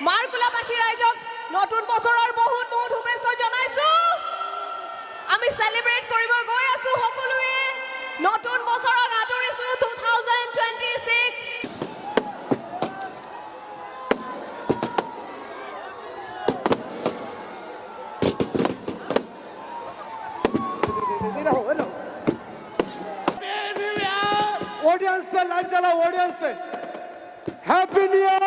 মাৰকুলাবাসী ৰাইজক নতুন বছৰৰ বহুত বহুত শুভেচ্ছা জনাইছো। আমি সেলিব্ৰেট কৰিব গৈ আছো সকলোৱে নতুন বছৰক আদৰিছো 2026। ऑडियंस पे लाइट जलाओ, ऑडियंस पे हैप्पी न्यू ईयर।